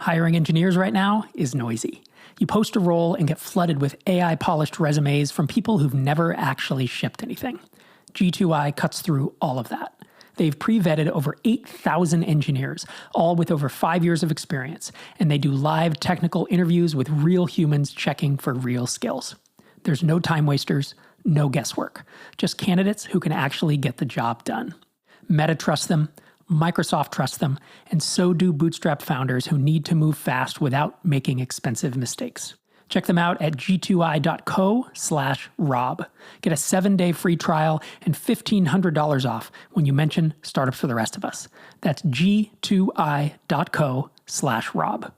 Hiring engineers right now is noisy. You post a role and get flooded with AI-polished resumes from people who've never actually shipped anything. G2I cuts through all of that. They've pre-vetted over 8,000 engineers, all with over 5 years of experience, and they do live technical interviews with real humans checking for real skills. There's no time wasters, no guesswork, just candidates who can actually get the job done. Meta trusts them, Microsoft trusts them, and so do bootstrap founders who need to move fast without making expensive mistakes. Check them out at g2i.co/Rob. Get a 7-day free trial and $1,500 off when you mention Startups for the Rest of Us. That's g2i.co/Rob.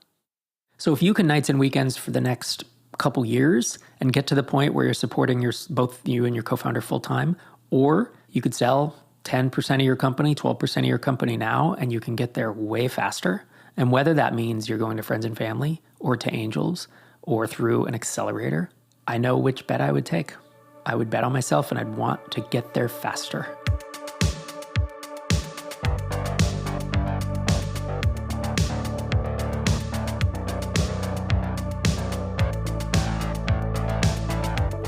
So if you can nights and weekends for the next couple years and get to the point where you're supporting both you and your co-founder full-time, or you could sell 10% of your company, 12% of your company now, and you can get there way faster. And whether that means you're going to friends and family or to angels or through an accelerator, I know which bet I would take. I would bet on myself and I'd want to get there faster.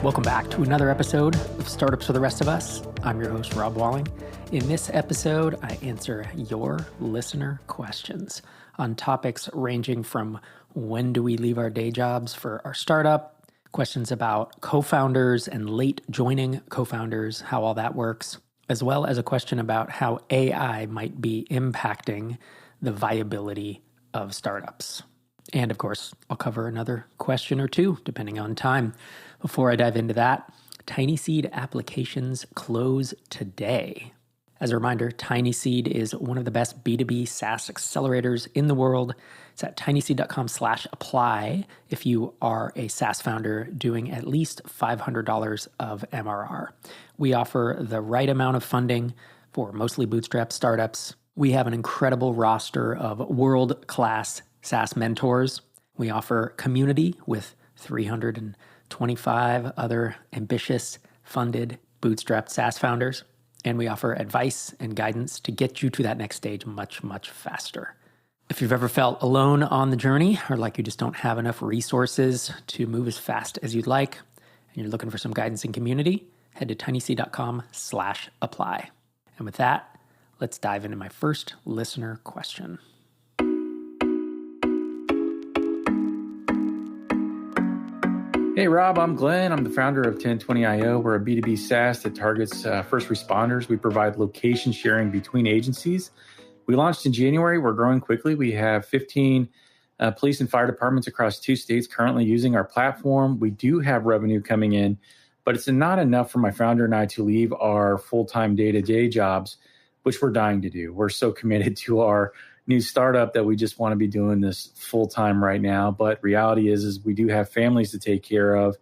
Welcome back to another episode of Startups for the Rest of Us. I'm your host, Rob Walling. In this episode, I answer your listener questions on topics ranging from when do we leave our day jobs for our startup, questions about co-founders and late joining co-founders, how all that works, as well as a question about how AI might be impacting the viability of startups. And of course, I'll cover another question or two, depending on time. Before I dive into that, Tiny Seed applications close today. As a reminder, Tiny Seed is one of the best B2B SaaS accelerators in the world. It's at tinyseed.com/apply if you are a SaaS founder doing at least $500 of MRR. We offer the right amount of funding for mostly bootstrap startups. We have an incredible roster of world-class SaaS mentors. We offer community with 325 other ambitious, funded, bootstrapped SaaS founders. And we offer advice and guidance to get you to that next stage much, much faster. If you've ever felt alone on the journey or like you just don't have enough resources to move as fast as you'd like, and you're looking for some guidance and community, head to tinyseed.com/apply. And with that, let's dive into my first listener question. Hey, Rob, I'm Glenn. I'm the founder of 1020.io. We're a B2B SaaS that targets first responders. We provide location sharing between agencies. We launched in January. We're growing quickly. We have 15 police and fire departments across 2 states currently using our platform. We do have revenue coming in, but it's not enough for my founder and I to leave our full-time day-to-day jobs, which we're dying to do. We're so committed to our new startup that we just want to be doing this full time right now. But reality is we do have families to take care of.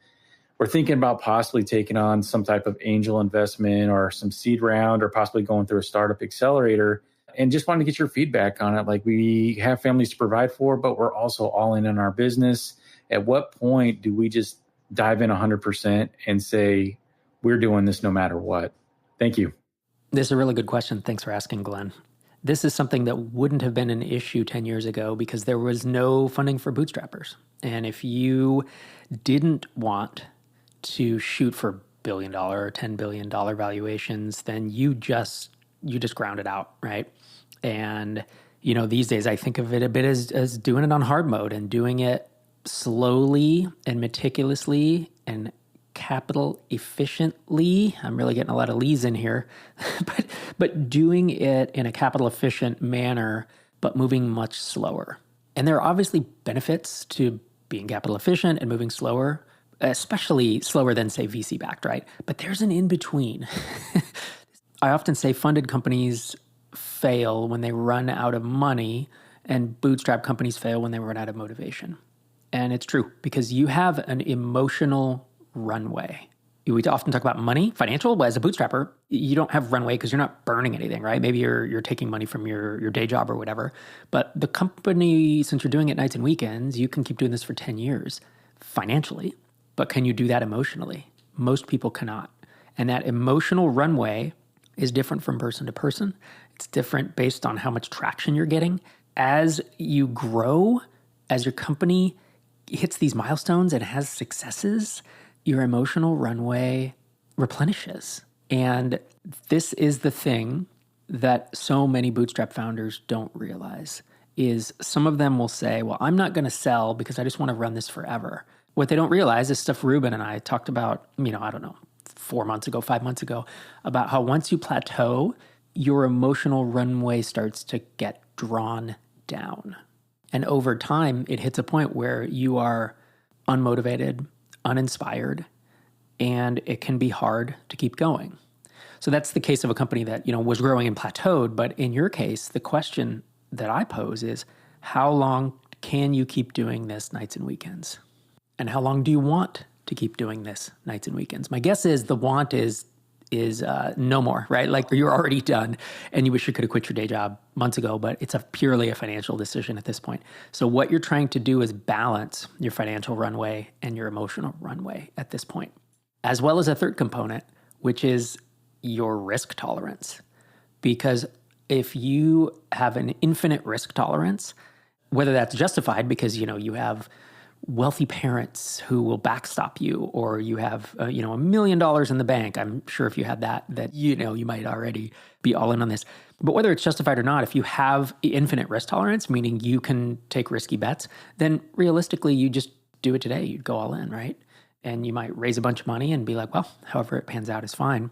We're thinking about possibly taking on some type of angel investment or some seed round or possibly going through a startup accelerator, and just wanted to get your feedback on it. Like, we have families to provide for, but we're also all in on our business. At what point do we just dive in 100% and say, we're doing this no matter what? Thank you. This is a really good question. Thanks for asking, Glenn. This is something that wouldn't have been an issue 10 years ago because there was no funding for bootstrappers. And if you didn't want to shoot for $1 billion or $10 billion valuations, then you just ground it out, right? And, these days I think of it a bit as doing it on hard mode and doing it slowly and meticulously and capital efficiently. I'm really getting a lot of leads in here, but doing it in a capital efficient manner, but moving much slower. And there are obviously benefits to being capital efficient and moving slower, especially slower than, say, VC backed, right? But there's an in between. I often say funded companies fail when they run out of money, and bootstrap companies fail when they run out of motivation. And it's true because you have an emotional runway. We often talk about money, financial, but as a bootstrapper, you don't have runway because you're not burning anything, right? Maybe you're taking money from your day job or whatever. But the company, since you're doing it nights and weekends, you can keep doing this for 10 years financially. But can you do that emotionally? Most people cannot. And that emotional runway is different from person to person. It's different based on how much traction you're getting. As you grow, as your company hits these milestones and has successes, your emotional runway replenishes. And this is the thing that so many bootstrap founders don't realize is some of them will say, well, I'm not going to sell because I just want to run this forever. What they don't realize is stuff Ruben and I talked about, I don't know, 4 months ago, 5 months ago, about how once you plateau, your emotional runway starts to get drawn down. And over time, it hits a point where you are unmotivated, uninspired, and it can be hard to keep going. So that's the case of a company that, was growing and plateaued. But in your case, the question that I pose is, how long can you keep doing this nights and weekends? And how long do you want to keep doing this nights and weekends? My guess is the want is no more, right? Like you're already done and you wish you could have quit your day job months ago, but it's purely a financial decision at this point. So what you're trying to do is balance your financial runway and your emotional runway at this point, as well as a third component, which is your risk tolerance. Because if you have an infinite risk tolerance, whether that's justified because, you have wealthy parents who will backstop you, or you have, $1 million in the bank. I'm sure if you had that, you might already be all in on this. But whether it's justified or not, if you have infinite risk tolerance, meaning you can take risky bets, then realistically, you just do it today. You'd go all in, right? And you might raise a bunch of money and be like, well, however it pans out is fine.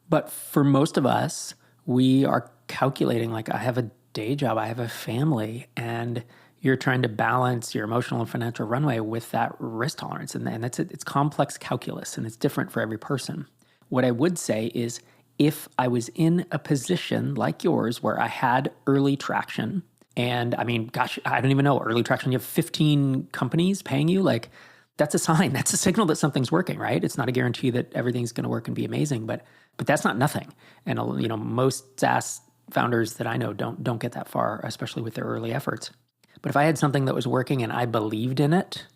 But for most of us, we are calculating like, I have a day job, I have a family, and you're trying to balance your emotional and financial runway with that risk tolerance. And that's it. It's complex calculus, and it's different for every person. What I would say is, if I was in a position like yours where I had early traction, and I don't even know, early traction, you have 15 companies paying you, like that's a sign, that's a signal that something's working, right? It's not a guarantee that everything's going to work and be amazing, but that's not nothing. And most SaaS founders that I know don't get that far, especially with their early efforts. But if I had something that was working and I believed in it,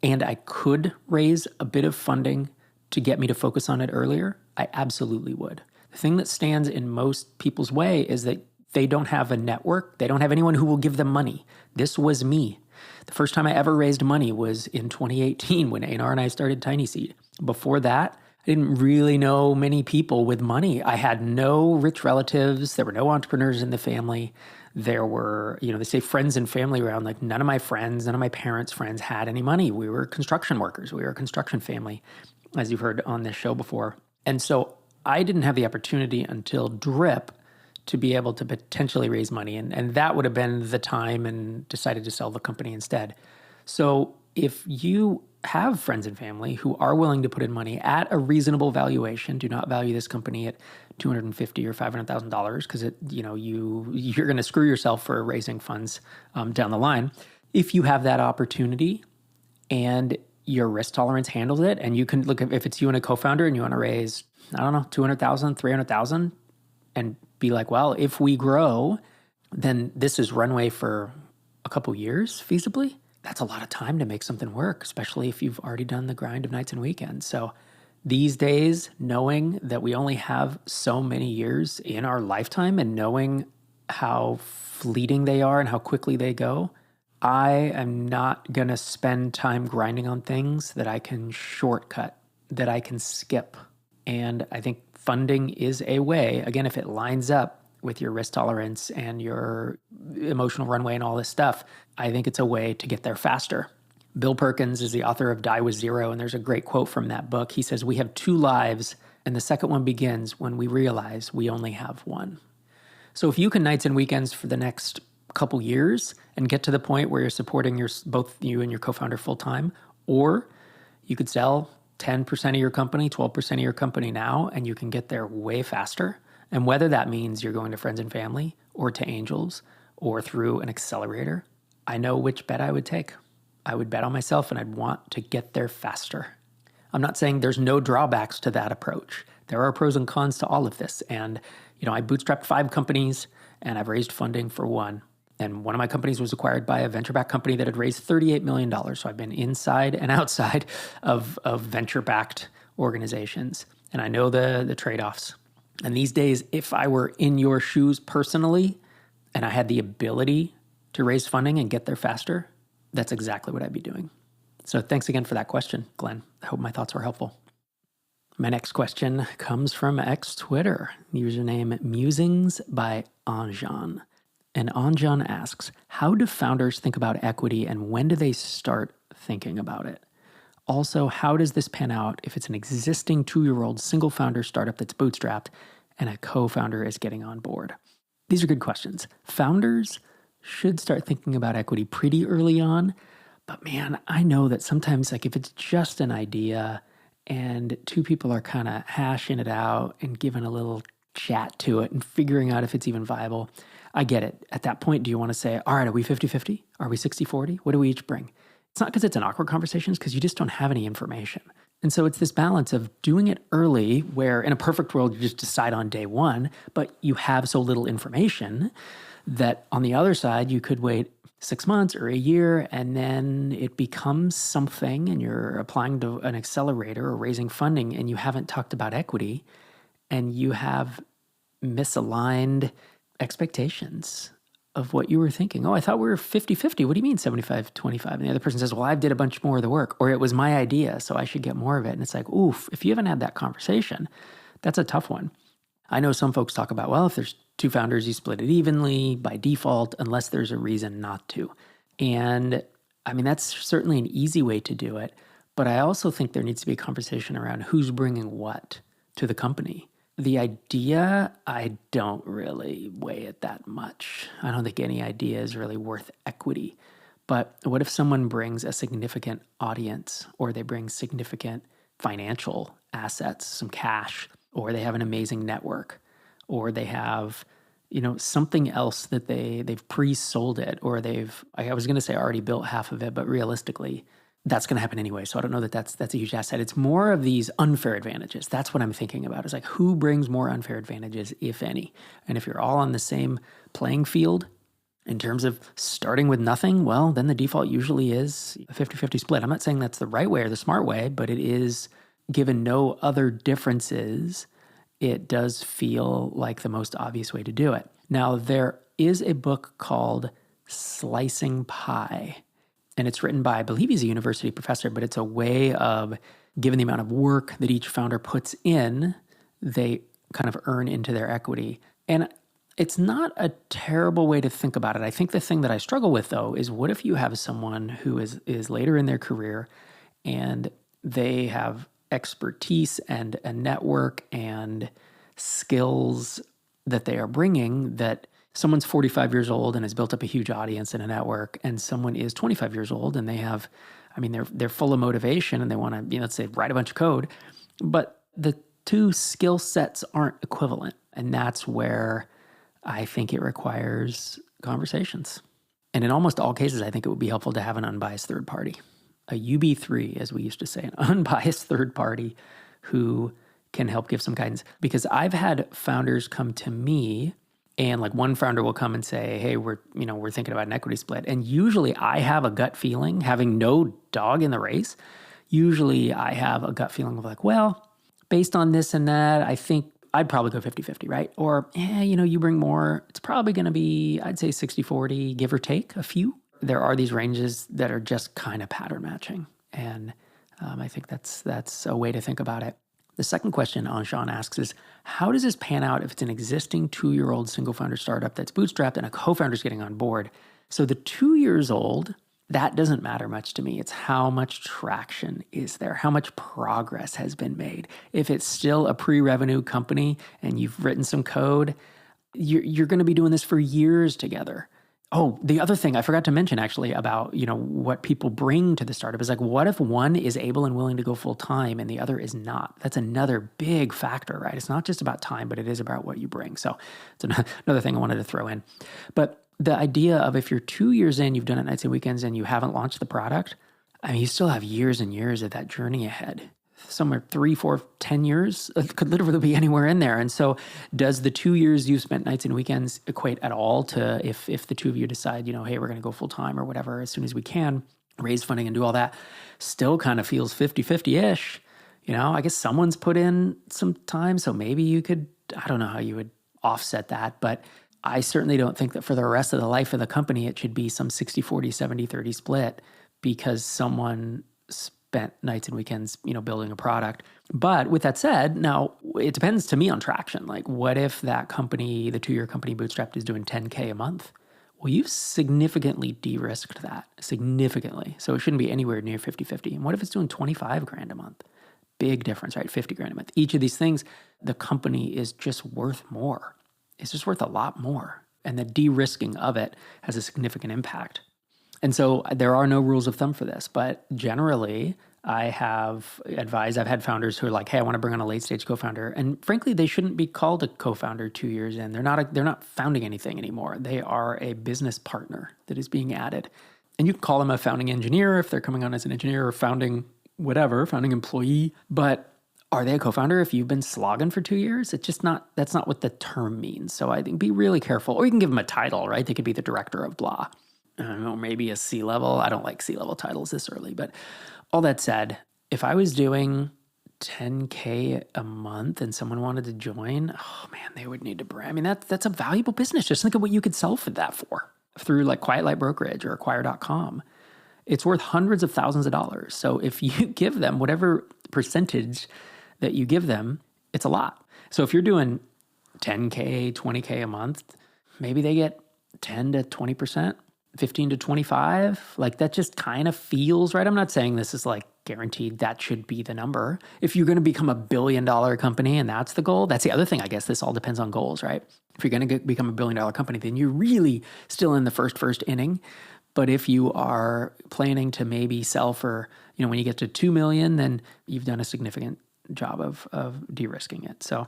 and I could raise a bit of funding to get me to focus on it earlier, I absolutely would. The thing that stands in most people's way is that they don't have a network. They don't have anyone who will give them money. This was me. The first time I ever raised money was in 2018 when Einar and I started Tiny Seed. Before that, I didn't really know many people with money. I had no rich relatives. There were no entrepreneurs in the family. There were, they say friends and family around. Like none of my friends, none of my parents' friends had any money. We were construction workers. We were a construction family, as you've heard on this show before. And so I didn't have the opportunity until Drip to be able to potentially raise money. And that would have been the time, and decided to sell the company instead. So if you have friends and family who are willing to put in money at a reasonable valuation, do not value this company at $250,000 or $500,000 because you're going to screw yourself for raising funds down the line. If you have that opportunity and your risk tolerance handles it, and you can look at, if it's you and a co-founder and you want to raise, I don't know, $200,000, $300,000, and be like, well, if we grow, then this is runway for a couple years feasibly. That's a lot of time to make something work, especially if you've already done the grind of nights and weekends. So these days, knowing that we only have so many years in our lifetime and knowing how fleeting they are and how quickly they go, I am not going to spend time grinding on things that I can shortcut, that I can skip. And I think funding is a way, again, if it lines up with your risk tolerance and your emotional runway and all this stuff, I think it's a way to get there faster. Bill Perkins is the author of Die with Zero, and there's a great quote from that book. He says, "We have two lives, and the second one begins when we realize we only have one." So if you can nights and weekends for the next couple years and get to the point where you're supporting both you and your co-founder full-time, or you could sell 10% of your company, 12% of your company now, and you can get there way faster. And whether that means you're going to friends and family or to angels or through an accelerator, I know which bet I would take. I would bet on myself, and I'd want to get there faster. I'm not saying there's no drawbacks to that approach. There are pros and cons to all of this. And, I bootstrapped 5 companies and I've raised funding for one. And one of my companies was acquired by a venture-backed company that had raised $38 million. So I've been inside and outside of venture-backed organizations. And I know the trade-offs. And these days, if I were in your shoes personally and I had the ability to raise funding and get there faster, that's exactly what I'd be doing. So thanks again for that question, Glenn. I hope my thoughts were helpful. My next question comes from X-Twitter, username Musings by Anjan. And Anjan asks, how do founders think about equity and when do they start thinking about it? Also, how does this pan out if it's an existing 2-year-old single founder startup that's bootstrapped and a co-founder is getting on board? These are good questions. Founders should start thinking about equity pretty early on, but man, I know that sometimes like if it's just an idea and two people are kind of hashing it out and giving a little chat to it and figuring out if it's even viable, I get it. At that point, do you want to say, all right, are we 50-50? Are we 60-40? What do we each bring? It's not because it's an awkward conversation, it's because you just don't have any information. And so it's this balance of doing it early where in a perfect world, you just decide on day one, but you have so little information that on the other side, you could wait 6 months or a year, and then it becomes something and you're applying to an accelerator or raising funding and you haven't talked about equity and you have misaligned expectations of what you were thinking. Oh, I thought we were 50-50. What do you mean 75-25? And the other person says, well, I did a bunch more of the work, or it was my idea, so I should get more of it. And it's like, oof, if you haven't had that conversation, that's a tough one. I know some folks talk about, well, if there's 2 founders, you split it evenly by default, unless there's a reason not to. And I mean, that's certainly an easy way to do it. But I also think there needs to be a conversation around who's bringing what to the company. The idea, I don't really weigh it that much. I don't think any idea is really worth equity. But what if someone brings a significant audience, or they bring significant financial assets, some cash, or they have an amazing network, or they have, something else that they've pre-sold it, or I was going to say already built half of it, but realistically, that's going to happen anyway. So I don't know that that's a huge asset. It's more of these unfair advantages. That's what I'm thinking about. It's like, who brings more unfair advantages, if any? And if you're all on the same playing field in terms of starting with nothing, well, then the default usually is a 50-50 split. I'm not saying that's the right way or the smart way, but it is, given no other differences, it does feel like the most obvious way to do it. Now, there is a book called Slicing Pie. And it's written by, I believe he's a university professor, but it's a way of, given the amount of work that each founder puts in, they kind of earn into their equity. And it's not a terrible way to think about it. I think the thing that I struggle with, though, is what if you have someone who is later in their career and they have expertise and a network and skills that they are bringing, that someone's 45 years old and has built up a huge audience and a network, and someone is 25 years old and they have, they're full of motivation and they want to, let's say, write a bunch of code, but the two skill sets aren't equivalent. And that's where I think it requires conversations. And in almost all cases, I think it would be helpful to have an unbiased third party, a UB3, as we used to say, an unbiased third party who can help give some guidance. Because I've had founders come to me, and like one founder will come and say, hey, we're thinking about an equity split. And usually I have a gut feeling, having no dog in the race, usually I have a gut feeling of like, well, based on this and that, I think I'd probably go 50-50, right? Or, you bring more, it's probably going to be, I'd say 60-40, give or take a few. There are these ranges that are just kind of pattern matching. And I think that's a way to think about it. The second question Anshan asks is, how does this pan out if it's an existing 2-year-old single founder startup that's bootstrapped and a co-founder is getting on board? So the 2 years old, that doesn't matter much to me. It's how much traction is there, how much progress has been made. If it's still a pre-revenue company and you've written some code, you're going to be doing this for years together. Oh, the other thing I forgot to mention actually about, what people bring to the startup is like, what if one is able and willing to go full time and the other is not? That's another big factor, right? It's not just about time, but it is about what you bring. So it's another thing I wanted to throw in. But the idea of if you're 2 years in, you've done it nights and weekends and you haven't launched the product, you still have years and years of that journey ahead. Somewhere 3, 4, 10 years, it could literally be anywhere in there. And so does the 2 years you've spent nights and weekends equate at all to if the two of you decide, hey, we're going to go full time or whatever, as soon as we can, raise funding and do all that, still kind of feels 50-50-ish. I guess someone's put in some time, so maybe you could, I don't know how you would offset that, but I certainly don't think that for the rest of the life of the company, it should be some 60-40, 70-30 split because someone spent nights and weekends, building a product. But with that said, now it depends to me on traction. Like what if that company, the 2-year company Bootstrapped, is doing 10K a month? Well, you've significantly de-risked that, significantly. So it shouldn't be anywhere near 50-50. And what if it's doing 25 grand a month? Big difference, right? 50 grand a month. Each of these things, the company is just worth more. It's just worth a lot more. And the de-risking of it has a significant impact. And so there are no rules of thumb for this, but generally I've had founders who are like, hey, I want to bring on a late stage co-founder. And frankly, they shouldn't be called a co-founder 2 years in. They're not founding anything anymore. They are a business partner that is being added. And you can call them a founding engineer if they're coming on as an engineer, or founding employee. But are they a co-founder if you've been slogging for 2 years? That's not what the term means. So I think be really careful. Or you can give them a title, right? They could be the director of blah. I don't know, maybe a C-level. I don't like C-level titles this early. But all that said, if I was doing 10K a month and someone wanted to join, oh man, they would need to brand. I mean, that's a valuable business. Just think of what you could sell for that for through like Quiet Light Brokerage or Acquire.com. It's worth hundreds of thousands of dollars. So if you give them whatever percentage that you give them, it's a lot. So if you're doing 10K, 20K a month, maybe they get 10 to 20%, 15 to 25. Like that just kind of feels right. I'm not saying this is like guaranteed that should be the number. If you're going to become $1 billion company and that's the goal, that's the other thing. I guess this all depends on goals, right? If you're going to become $1 billion company, then you're really still in the first inning. But if you are planning to maybe sell for, when you get to 2 million, then you've done a significant job of de-risking it. So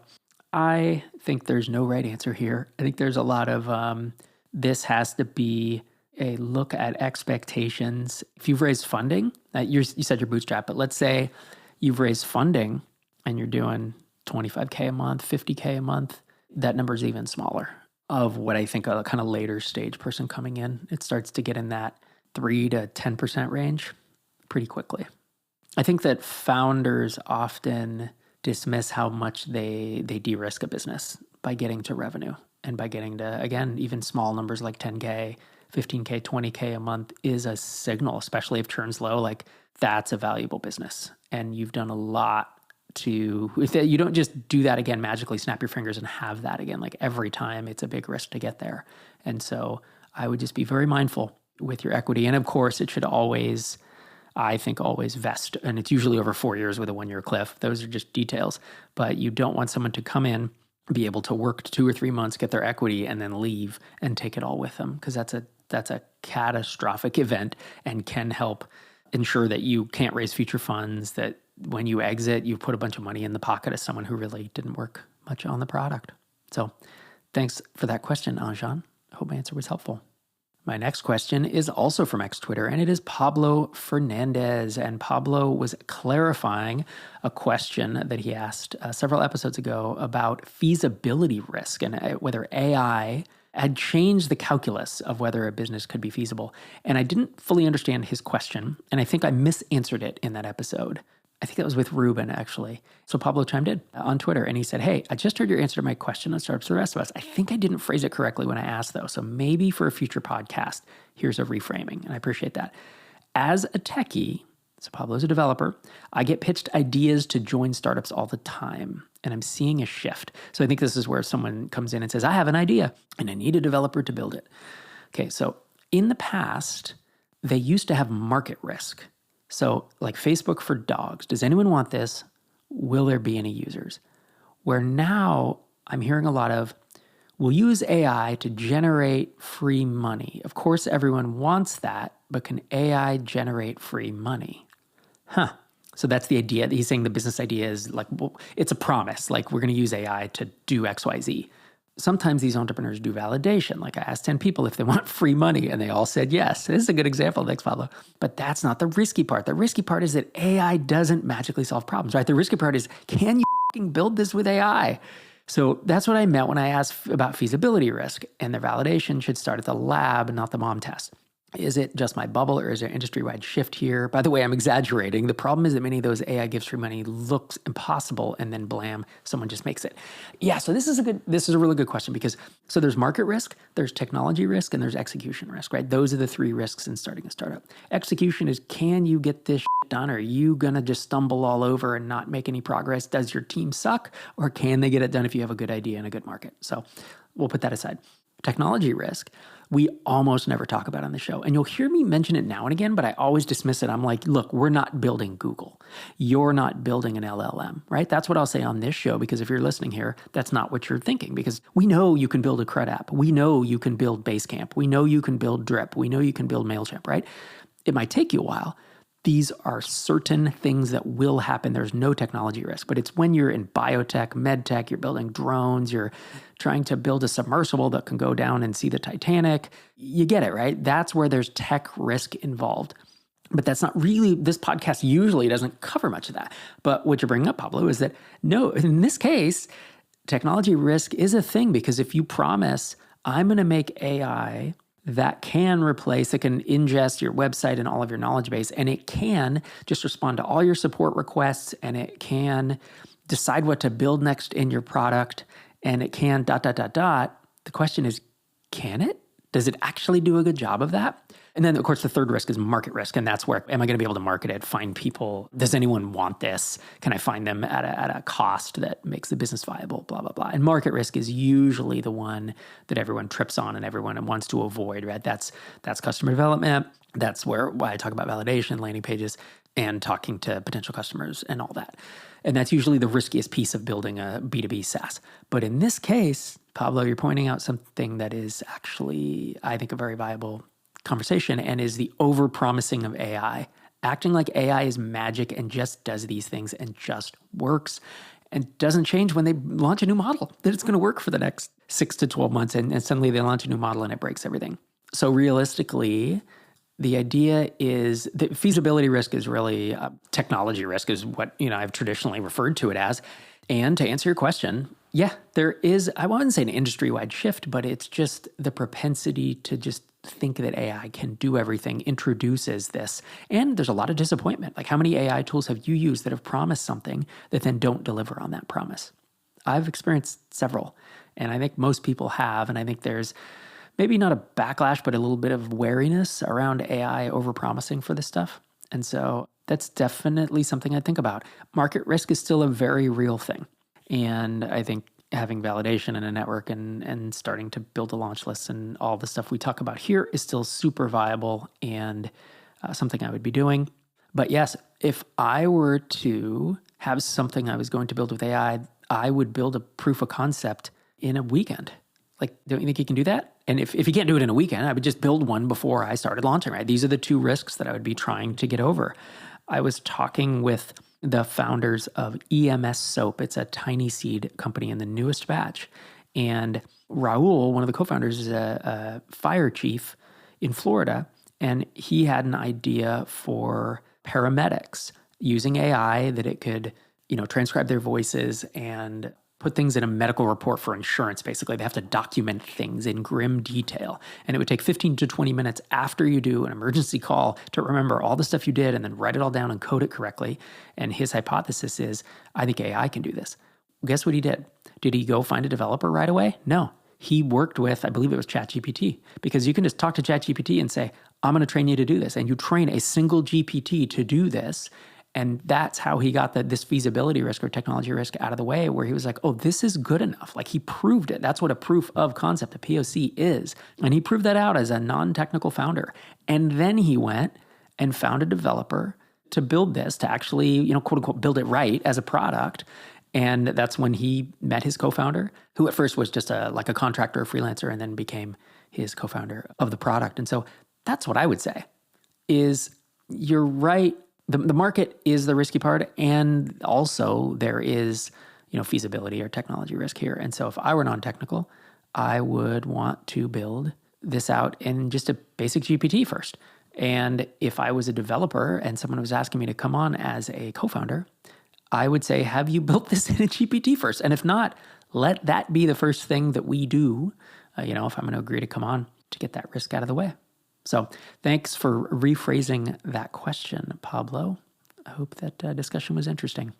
I think there's no right answer here. I think there's a lot of, this has to be a look at expectations. If you've raised funding, you said you're bootstrapped, but let's say you've raised funding and you're doing 25K a month, 50K a month, that number is even smaller of what I think a kind of later stage person coming in. It starts to get in that 3 to 10% range pretty quickly. I think that founders often dismiss how much they de-risk a business by getting to revenue and by getting to, again, even small numbers like 10K, 15K, 20K a month is a signal, especially if churn's low, like that's a valuable business. And you've done a lot you don't just do that again, magically snap your fingers and have that again. Like every time it's a big risk to get there. And so I would just be very mindful with your equity. And of course it should always vest. And it's usually over 4 years with a 1-year cliff. Those are just details. But you don't want someone to come in, be able to work 2 or 3 months, get their equity, and then leave and take it all with them. Because that's a catastrophic event and can help ensure that you can't raise future funds, that when you exit, you put a bunch of money in the pocket of someone who really didn't work much on the product. So thanks for that question, Anjan. I hope my answer was helpful. My next question is also from X-Twitter, and it is Pablo Fernandez. And Pablo was clarifying a question that he asked several episodes ago about feasibility risk and whether AI had changed the calculus of whether a business could be feasible. And I didn't fully understand his question, and I think I misanswered it in that episode. I think that was with Ruben, actually. So Pablo chimed in on Twitter, and he said, hey, I just heard your answer to my question on Startups for the Rest of Us. I think I didn't phrase it correctly when I asked, though. So maybe for a future podcast, here's a reframing, and I appreciate that. As a techie, so Pablo's a developer, I get pitched ideas to join startups all the time, and I'm seeing a shift. So I think this is where someone comes in and says, I have an idea, and I need a developer to build it. Okay, so in the past, they used to have market risk. So like Facebook for dogs, does anyone want this? Will there be any users? Where now I'm hearing a lot of, we'll use AI to generate free money. Of course, everyone wants that, but can AI generate free money? So that's the idea. He's saying the business idea is like, well, it's a promise. Like we're going to use AI to do X, Y, Z. Sometimes these entrepreneurs do validation. Like I asked 10 people if they want free money and they all said yes. This is a good example. Thanks, Pablo. But that's not the risky part. The risky part is that AI doesn't magically solve problems, right? The risky part is, can you build this with AI? So that's what I meant when I asked about feasibility risk. And the validation should start at the lab, not the mom test. Is it just my bubble, or is there an industry-wide shift here? By the way, I'm exaggerating. The problem is that many of those AI gives free money looks impossible, and then blam, someone just makes it. Yeah, so this is a really good question, because so there's market risk, there's technology risk, and there's execution risk, right? Those are the three risks in starting a startup. Execution is, can you get this done? Or are you gonna just stumble all over and not make any progress? Does your team suck, or can they get it done if you have a good idea and a good market? So we'll put that aside. Technology risk, we almost never talk about on the show. And you'll hear me mention it now and again, but I always dismiss it. I'm like, look, we're not building Google. You're not building an LLM, right? That's what I'll say on this show, because if you're listening here, that's not what you're thinking, because we know you can build a CRUD app. We know you can build Basecamp. We know you can build Drip. We know you can build MailChimp, right? It might take you a while. These are certain things that will happen. There's no technology risk, but it's when you're in biotech, medtech, you're building drones, you're trying to build a submersible that can go down and see the Titanic. You get it, right? That's where there's tech risk involved. But that's not really, this podcast usually doesn't cover much of that. But what you're bringing up, Pablo, is that no, in this case, technology risk is a thing, because if you promise, I'm going to make AI that can replace, it can ingest your website and all of your knowledge base, and it can just respond to all your support requests, and it can decide what to build next in your product, and it can ... The question is, can it? Does it actually do a good job of that? And then, of course, the third risk is market risk. And that's where, am I going to be able to market it, find people? Does anyone want this? Can I find them at a cost that makes the business viable, blah, blah, blah. And market risk is usually the one that everyone trips on and everyone wants to avoid, right? That's customer development. That's why I talk about validation, landing pages, and talking to potential customers and all that. And that's usually the riskiest piece of building a B2B SaaS. But in this case, Pablo, you're pointing out something that is actually, I think, a very viable conversation, and is the over-promising of AI. Acting like AI is magic and just does these things and just works, and doesn't change when they launch a new model, that it's going to work for the next 6 to 12 months, and suddenly they launch a new model and it breaks everything. So realistically, the idea is that feasibility risk is really technology risk, is what I've traditionally referred to it as. And to answer your question, yeah, there is, I wouldn't say an industry-wide shift, but it's just the propensity to just think that AI can do everything introduces this. And there's a lot of disappointment. Like, how many AI tools have you used that have promised something that then don't deliver on that promise? I've experienced several, and I think most people have. And I think there's maybe not a backlash, but a little bit of wariness around AI overpromising for this stuff. And so that's definitely something I think about. Market risk is still a very real thing. And I think having validation in a network and starting to build a launch list and all the stuff we talk about here is still super viable and something I would be doing. But yes, if I were to have something I was going to build with AI, I would build a proof of concept in a weekend. Like, don't you think you can do that? And if you can't do it in a weekend, I would just build one before I started launching, right? These are the two risks that I would be trying to get over. I was talking with the founders of EMS Soap. It's a tiny seed company in the newest batch. And Raul, one of the co-founders, is a fire chief in Florida. And he had an idea for paramedics using AI that it could, transcribe their voices and put things in a medical report for insurance. Basically, they have to document things in grim detail. And it would take 15 to 20 minutes after you do an emergency call to remember all the stuff you did and then write it all down and code it correctly. And his hypothesis is, I think AI can do this. Guess what he did? Did he go find a developer right away? No. He worked with, I believe it was ChatGPT, because you can just talk to ChatGPT and say, I'm going to train you to do this. And you train a single GPT to do this. And that's how he got this feasibility risk or technology risk out of the way, where he was like, oh, this is good enough. Like, he proved it. That's what a proof of concept, a POC, is. And he proved that out as a non-technical founder. And then he went and found a developer to build this, to actually, quote unquote, build it right as a product. And that's when he met his co-founder, who at first was just a contractor or freelancer, and then became his co-founder of the product. And so that's what I would say is, you're right. The market is the risky part, and also there is, feasibility or technology risk here. And so if I were non-technical, I would want to build this out in just a basic GPT first. And if I was a developer and someone was asking me to come on as a co-founder, I would say, have you built this in a GPT first? And if not, let that be the first thing that we do, if I'm going to agree to come on, to get that risk out of the way. So thanks for rephrasing that question, Pablo. I hope that discussion was interesting.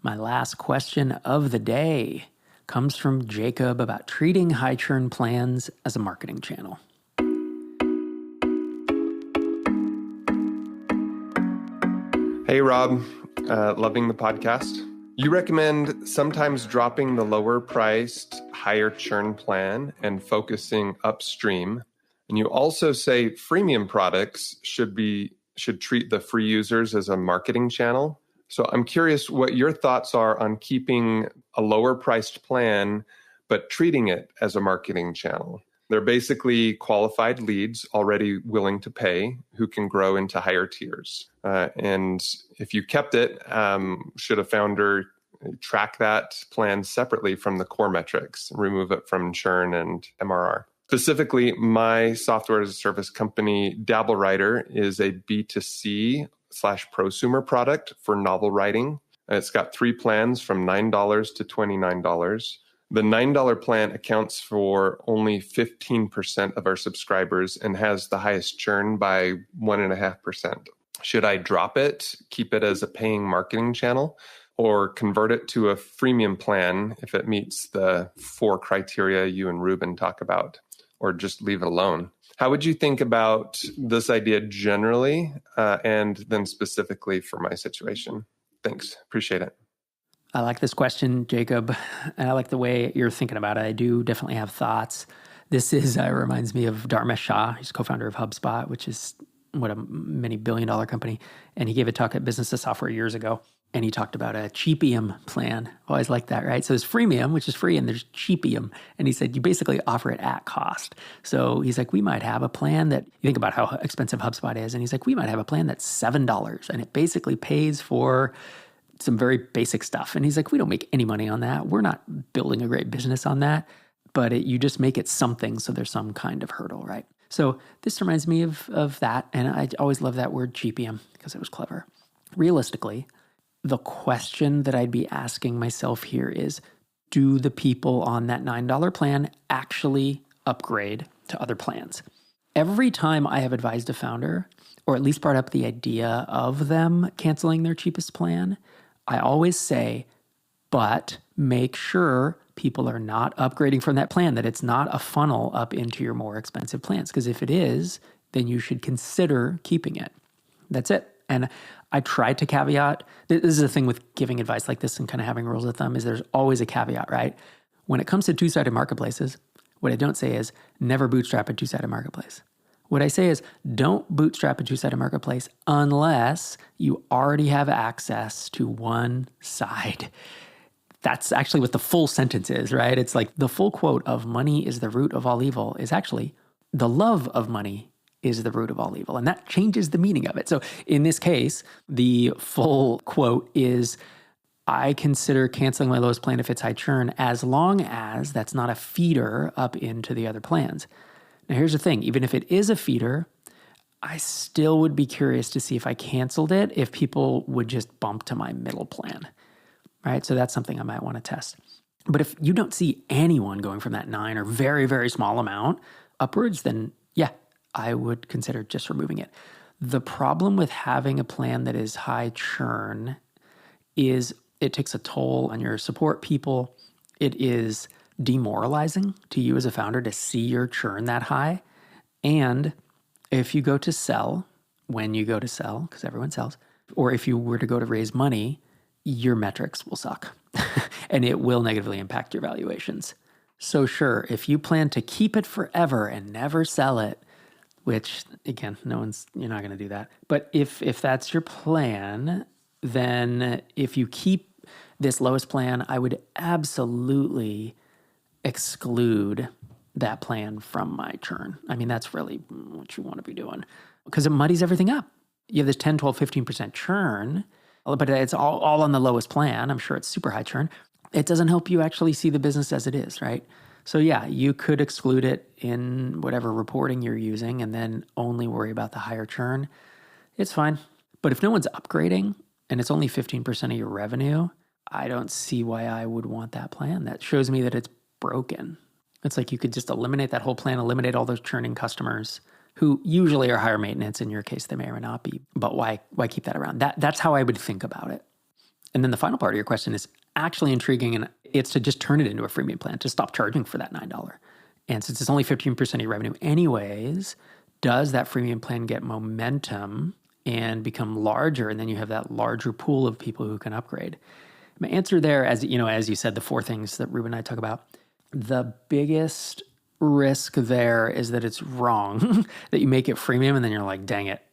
My last question of the day comes from Jacob about treating high-churn plans as a marketing channel. Hey, Rob. Loving the podcast. You recommend sometimes dropping the lower priced, higher churn plan and focusing upstream. And you also say freemium products should treat the free users as a marketing channel. So I'm curious what your thoughts are on keeping a lower priced plan, but treating it as a marketing channel. They're basically qualified leads already willing to pay who can grow into higher tiers. And if you kept it, should a founder track that plan separately from the core metrics, remove it from churn and MRR? Specifically, my software as a service company, DabbleWriter, is a B2C/prosumer product for novel writing. It's got 3 plans from $9 to $29. The $9 plan accounts for only 15% of our subscribers and has the highest churn by 1.5%. Should I drop it, keep it as a paying marketing channel, or convert it to a freemium plan if it meets the 4 criteria you and Ruben talk about, or just leave it alone? How would you think about this idea generally and then specifically for my situation? Thanks. Appreciate it. I like this question, Jacob, and I like the way you're thinking about it. I do definitely have thoughts. This reminds me of Dharmesh Shah. He's co-founder of HubSpot, which is a many billion-dollar company. And he gave a talk at Business to Software years ago, and he talked about a Cheapium plan. Always like that, right? So there's freemium, which is free, and there's Cheapium. And he said, you basically offer it at cost. So he's like, we might have a plan that, you think about how expensive HubSpot is, and he's like, we might have a plan that's $7, and it basically pays for some very basic stuff. And he's like, we don't make any money on that. We're not building a great business on that, but you just make it something. So there's some kind of hurdle, right? So this reminds me of that. And I always love that word Cheapium because it was clever. Realistically, the question that I'd be asking myself here is, do the people on that $9 plan actually upgrade to other plans? Every time I have advised a founder, or at least brought up the idea of them canceling their cheapest plan, I always say, but make sure people are not upgrading from that plan, that it's not a funnel up into your more expensive plans. Because if it is, then you should consider keeping it. That's it. And I tried to caveat, this is the thing with giving advice like this and kind of having rules of thumb, is there's always a caveat, right? When it comes to two-sided marketplaces, what I don't say is never bootstrap a two-sided marketplace. What I say is don't bootstrap a two-sided marketplace unless you already have access to one side. That's actually what the full sentence is, right? It's like the full quote of money is the root of all evil is actually the love of money is the root of all evil. And that changes the meaning of it. So in this case, the full quote is, I consider canceling my lowest plan if it's high churn as long as that's not a feeder up into the other plans. Now, here's the thing. Even if it is a feeder, I still would be curious to see if I canceled it, if people would just bump to my middle plan, right? So that's something I might want to test. But if you don't see anyone going from that 9 or very, very small amount upwards, then yeah, I would consider just removing it. The problem with having a plan that is high churn is it takes a toll on your support people. It is demoralizing to you as a founder to see your churn that high. And if you go to sell, when you go to sell, because everyone sells, or if you were to go to raise money, your metrics will suck and it will negatively impact your valuations. So sure, if you plan to keep it forever and never sell it, which again, you're not going to do that. But if that's your plan, then if you keep this lowest plan, I would absolutely exclude that plan from my churn. I mean, that's really what you want to be doing because it muddies everything up. You have this 10, 12, 15% churn, but it's all on the lowest plan. I'm sure it's super high churn. It doesn't help you actually see the business as it is, right? So yeah, you could exclude it in whatever reporting you're using and then only worry about the higher churn. It's fine. But if no one's upgrading and it's only 15% of your revenue, I don't see why I would want that plan. That shows me that it's broken. It's like you could just eliminate that whole plan, eliminate all those churning customers, who usually are higher maintenance. In your case, they may or may not be, but why keep that around? That's how I would think about it. And then the final part of your question is actually intriguing, and it's to just turn it into a freemium plan, to stop charging for that $9. And since it's only 15% of your revenue anyways, does that freemium plan get momentum and become larger, and then you have that larger pool of people who can upgrade? My answer there, as you said, the 4 things that Ruben and I talk about, the biggest risk there is that it's wrong, that you make it freemium and then you're like, dang it,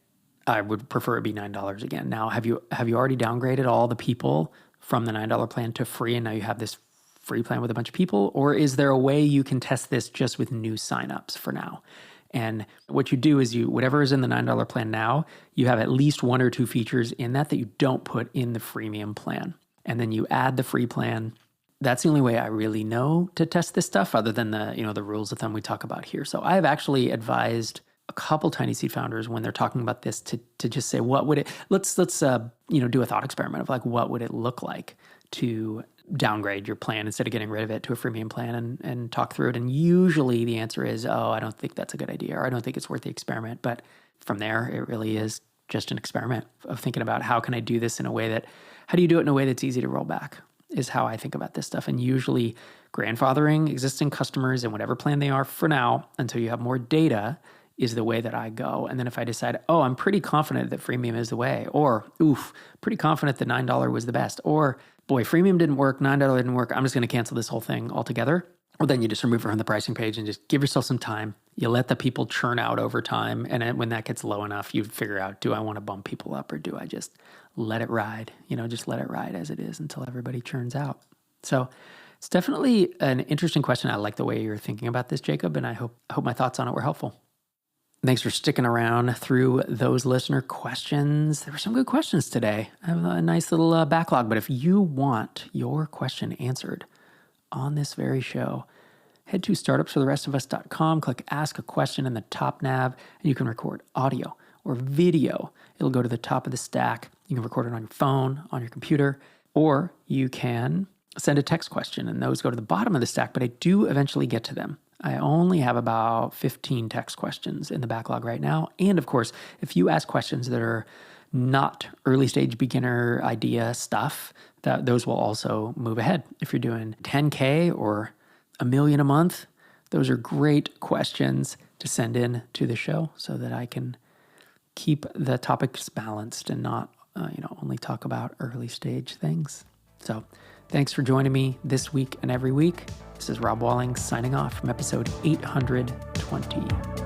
I would prefer it be $9 again. Now, have you already downgraded all the people from the $9 plan to free, and now you have this free plan with a bunch of people? Or is there a way you can test this just with new signups for now? And what you do is whatever is in the $9 plan now, you have at least 1 or 2 features in that you don't put in the freemium plan. And then you add the free plan. That's the only way I really know to test this stuff, other than the rules of thumb we talk about here. So I have actually advised a couple tiny seed founders when they're talking about this to just say, what would it, let's do a thought experiment of like, what would it look like to downgrade your plan instead of getting rid of it to a freemium plan, and talk through it. And usually the answer is, oh, I don't think that's a good idea, or I don't think it's worth the experiment. But from there, it really is just an experiment of thinking about how can I do this in a way how do you do it in a way that's easy to roll back, is how I think about this stuff. And usually grandfathering existing customers in whatever plan they are for now until you have more data is the way that I go. And then if I decide, oh, I'm pretty confident that freemium is the way, or pretty confident that $9 was the best, or boy, freemium didn't work, $9 didn't work, I'm just going to cancel this whole thing altogether. Well, then you just remove it from the pricing page and just give yourself some time. You let the people churn out over time. And when that gets low enough, you figure out, do I want to bump people up, or do I just let it ride? Just let it ride as it is until everybody churns out. So it's definitely an interesting question. I like the way you're thinking about this, Jacob, and I hope my thoughts on it were helpful. Thanks for sticking around through those listener questions. There were some good questions today. I have a nice little backlog, but if you want your question answered on this very show, head to startupsfortherestofus.com, click Ask a Question in the top nav, and you can record audio or video. It'll go to the top of the stack. You can record it on your phone, on your computer, or you can send a text question, and those go to the bottom of the stack, but I do eventually get to them. I only have about 15 text questions in the backlog right now. And of course, if you ask questions that are not early stage beginner idea stuff, those will also move ahead. If you're doing 10K or $1 million a month, those are great questions to send in to the show so that I can keep the topics balanced and not only talk about early stage things. So thanks for joining me this week and every week. This is Rob Walling signing off from episode 820.